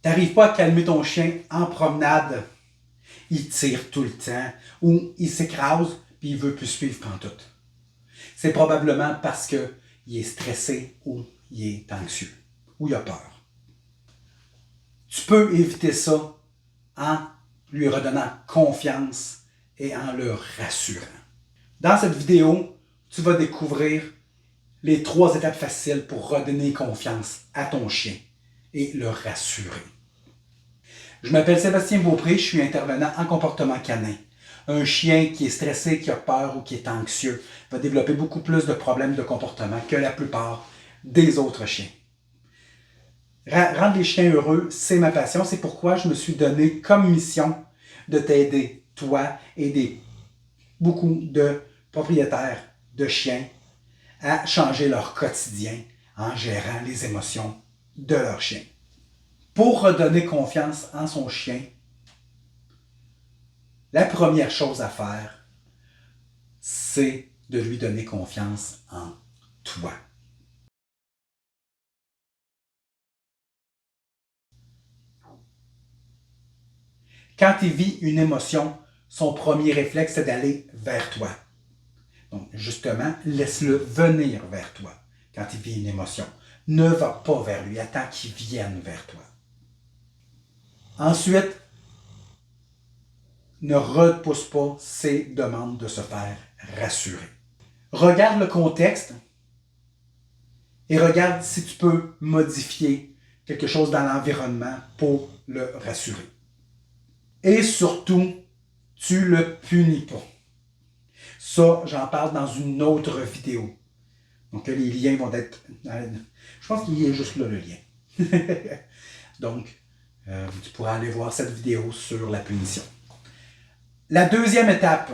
n'arrives pas à calmer ton chien en promenade, il tire tout le temps, ou il s'écrase, puis il ne veut plus suivre pantoute. C'est probablement parce qu'il est stressé ou il est anxieux, ou il a peur. Tu peux éviter ça en lui redonnant confiance et en le rassurant. Dans cette vidéo, tu vas découvrir les 3 étapes faciles pour redonner confiance à ton chien et le rassurer. Je m'appelle Sébastien Beaupré, je suis intervenant en comportement canin. Un chien qui est stressé, qui a peur ou qui est anxieux va développer beaucoup plus de problèmes de comportement que la plupart des autres chiens. Rendre les chiens heureux, c'est ma passion. C'est pourquoi je me suis donné comme mission de t'aider, toi, et beaucoup de propriétaires de chiens à changer leur quotidien en gérant les émotions de leur chien. Pour redonner confiance en son chien, la première chose à faire, c'est de lui donner confiance en toi. Quand il vit une émotion, son premier réflexe, c'est d'aller vers toi. Donc, justement, laisse-le venir vers toi quand il vit une émotion. Ne va pas vers lui, attends qu'il vienne vers toi. Ensuite, ne repousse pas ses demandes de se faire rassurer. Regarde le contexte et regarde si tu peux modifier quelque chose dans l'environnement pour le rassurer. Et surtout, tu ne le punis pas. Ça, j'en parle dans une autre vidéo. Donc, les liens vont être... Je pense qu'il y a juste là le lien. Donc, tu pourras aller voir cette vidéo sur la punition. La deuxième étape,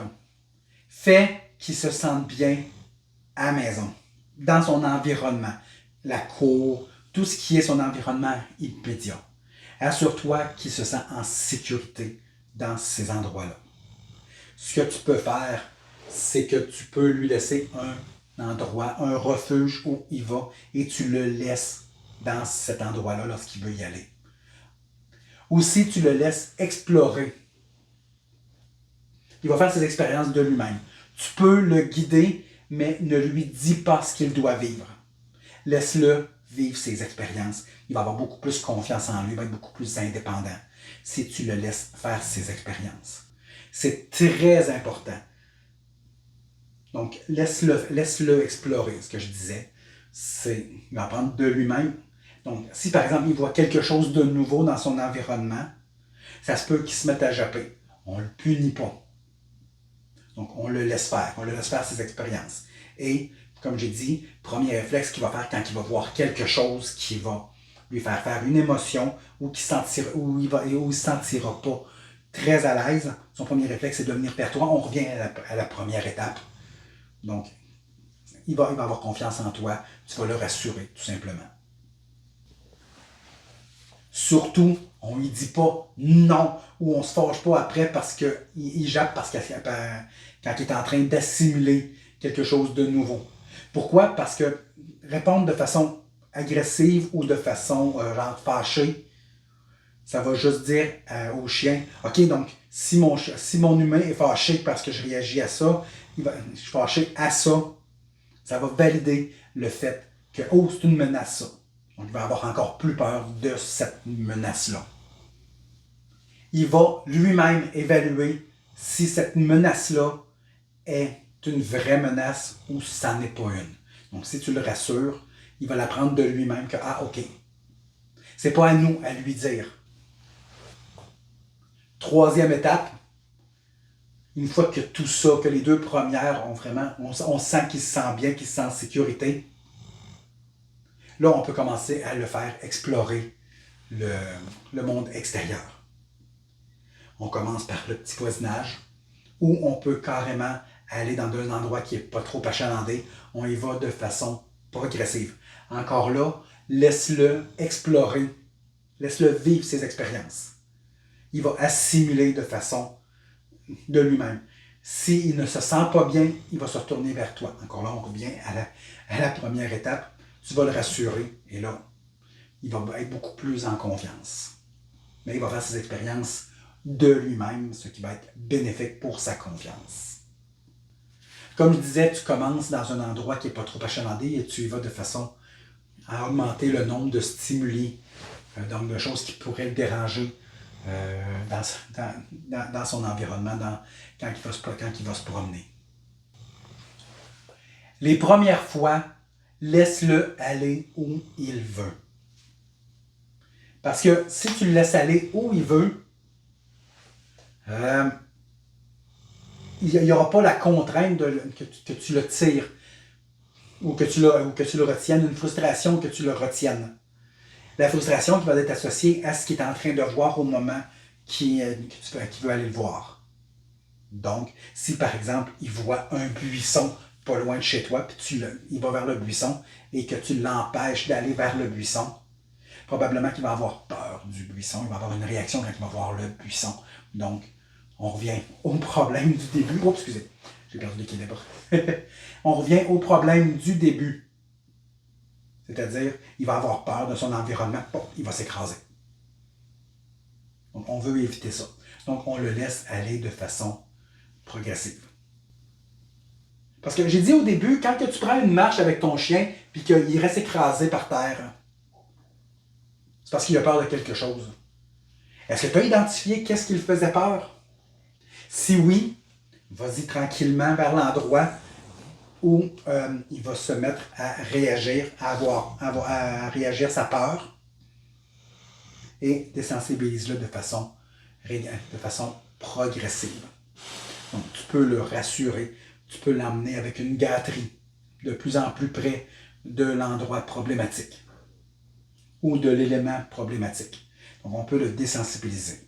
fais qu'il se sente bien à la maison, dans son environnement, la cour, tout ce qui est son environnement immédiat. Assure-toi qu'il se sent en sécurité dans ces endroits-là. Ce que tu peux faire, c'est que tu peux lui laisser un endroit, un refuge où il va et tu le laisses dans cet endroit-là lorsqu'il veut y aller. Aussi, tu le laisses explorer. Il va faire ses expériences de lui-même. Tu peux le guider, mais ne lui dis pas ce qu'il doit vivre. Laisse-le vivre ses expériences. Il va avoir beaucoup plus confiance en lui, il va être beaucoup plus indépendant si tu le laisses faire ses expériences. C'est très important. Donc, laisse-le explorer. Ce que je disais, c'est il va apprendre de lui-même. Donc, si par exemple, il voit quelque chose de nouveau dans son environnement, ça se peut qu'il se mette à japper. On ne le punit pas. Donc, on le laisse faire ses expériences. Et, comme j'ai dit, premier réflexe qu'il va faire quand il va voir quelque chose qui va lui faire faire une émotion ou où il ne se sentira pas très à l'aise, son premier réflexe, c'est de venir vers toi. On revient à la première étape. Donc, il va avoir confiance en toi. Tu vas le rassurer, tout simplement. Surtout, on ne lui dit pas non ou on ne se fâche pas après parce qu'il jappe quand il est en train d'assimiler quelque chose de nouveau. Pourquoi? Parce que répondre de façon agressive ou de façon genre fâchée, ça va juste dire au chien, OK, donc si mon humain est fâché parce que je réagis à ça, je suis fâché à ça, ça va valider le fait que, oh, c'est une menace ça. Donc, il va avoir encore plus peur de cette menace-là. Il va lui-même évaluer si cette menace-là est une vraie menace ou si ça n'est pas une. Donc, si tu le rassures, il va l'apprendre de lui-même que, ah, OK, c'est pas à nous à lui dire. Troisième étape, une fois que tout ça, que les 2 premières ont vraiment, on sent qu'il se sent bien, qu'il se sent en sécurité, là, on peut commencer à le faire explorer le monde extérieur. On commence par le petit voisinage, où on peut carrément aller dans un endroit qui n'est pas trop achalandé. On y va de façon progressive. Encore là, laisse-le explorer, laisse-le vivre ses expériences. Il va assimiler de façon de lui-même. S'il ne se sent pas bien, il va se retourner vers toi. Encore là, on revient à la première étape. Tu vas le rassurer et là, il va être beaucoup plus en confiance. mais il va faire ses expériences de lui-même, ce qui va être bénéfique pour sa confiance. Comme je disais, tu commences dans un endroit qui n'est pas trop achalandé et tu y vas de façon à augmenter le nombre de stimuli, donc de choses qui pourraient le déranger dans son environnement quand il va se promener. Les premières fois, laisse-le aller où il veut. Parce que si tu le laisses aller où il veut, il n'y aura pas la contrainte que tu le tires ou que tu le retiennes, une frustration que tu le retiennes. La frustration qui va être associée à ce qu'il est en train de voir au moment qu'il veut aller le voir. Donc, si par exemple, il voit un buisson pas loin de chez toi, puis il va vers le buisson et que tu l'empêches d'aller vers le buisson, probablement qu'il va avoir peur du buisson, il va avoir une réaction quand il va voir le buisson. Donc, on revient au problème du début. Oups, excusez, j'ai perdu l'équilibre. On revient au problème du début. C'est-à-dire, il va avoir peur de son environnement, il va s'écraser. Donc, on veut éviter ça. Donc, on le laisse aller de façon progressive. Parce que j'ai dit au début, quand tu prends une marche avec ton chien puis qu'il reste écrasé par terre, c'est parce qu'il a peur de quelque chose. Est-ce que tu as identifié qu'est-ce qui le faisait peur? Si oui, vas-y tranquillement vers l'endroit où il va se mettre à réagir, à réagir sa peur et désensibilise-le de façon progressive. Donc, tu peux le rassurer, tu peux l'emmener avec une gâterie de plus en plus près de l'endroit problématique ou de l'élément problématique. Donc, on peut le désensibiliser.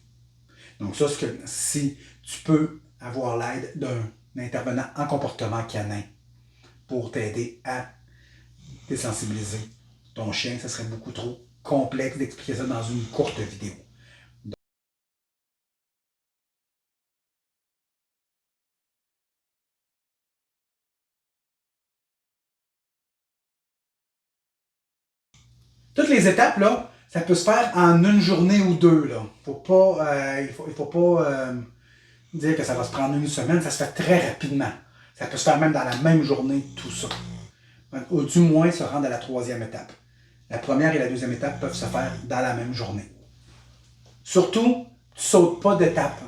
Donc, ça, si tu peux avoir l'aide d'un intervenant en comportement canin pour t'aider à désensibiliser ton chien, ce serait beaucoup trop complexe d'expliquer ça dans une courte vidéo. Toutes les étapes, là, ça peut se faire en une journée ou deux. Là. Il faut pas dire que ça va se prendre une semaine, ça se fait très rapidement. Ça peut se faire même dans la même journée, tout ça. Ou du moins se rendre à la troisième étape. La première et la deuxième étape peuvent se faire dans la même journée. Surtout, tu ne sautes pas d'étapes.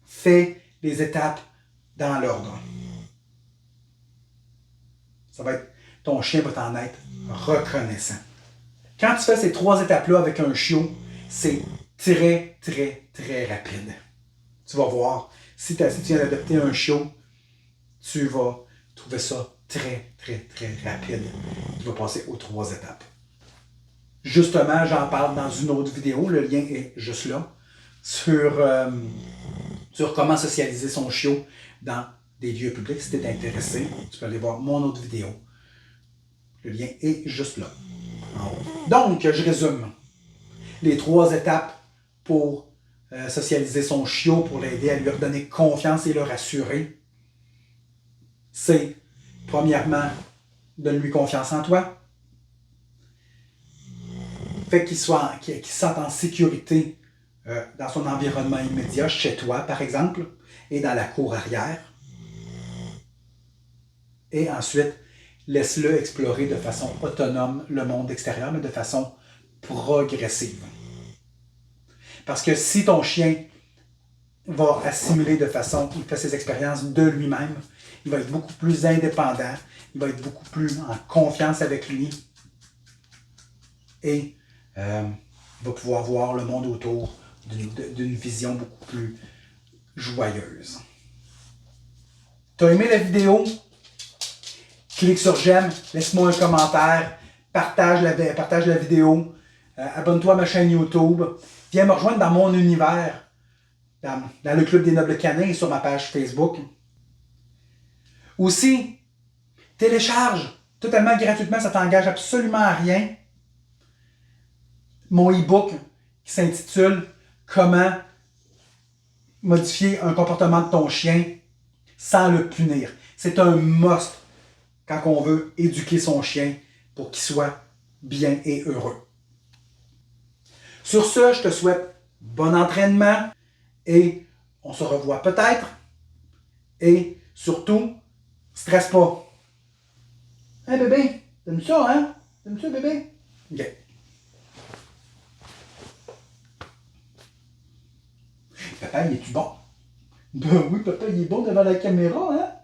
Fais les étapes dans l'ordre. Ton chien va t'en être reconnaissant. Quand tu fais ces trois étapes-là avec un chiot, c'est très, très, très rapide. Tu vas voir, si tu viens d'adopter un chiot, tu vas trouver ça très, très, très rapide. Tu vas passer aux trois étapes. Justement, j'en parle dans une autre vidéo, le lien est juste là, sur comment socialiser son chiot dans des lieux publics. Si tu es intéressé, tu peux aller voir mon autre vidéo. Le lien est juste là. Donc, je résume. Les trois étapes pour socialiser son chiot, pour l'aider à lui redonner confiance et le rassurer, c'est, premièrement, donne-lui confiance en toi. Fait qu'il se sente en sécurité dans son environnement immédiat, chez toi, par exemple, et dans la cour arrière. Et ensuite, laisse-le explorer de façon autonome le monde extérieur, mais de façon progressive. Parce que si ton chien va assimiler de façon, il fait ses expériences de lui-même, il va être beaucoup plus indépendant, il va être beaucoup plus en confiance avec lui et il va pouvoir voir le monde autour d'une vision beaucoup plus joyeuse. T'as aimé la vidéo? Clique sur j'aime, laisse-moi un commentaire, partage la vidéo, abonne-toi à ma chaîne YouTube, viens me rejoindre dans mon univers, dans le Club des Nobles Canins et sur ma page Facebook. Aussi, télécharge totalement gratuitement, ça t'engage absolument à rien, mon e-book qui s'intitule Comment modifier un comportement de ton chien sans le punir. C'est un must quand on veut éduquer son chien pour qu'il soit bien et heureux. Sur ce, je te souhaite bon entraînement et on se revoit peut-être. Et surtout, stresse pas. Hein, bébé? T'aimes ça, hein? T'aimes ça, bébé? OK. Papa, il est-tu bon? Ben oui, papa, il est bon devant la caméra, hein?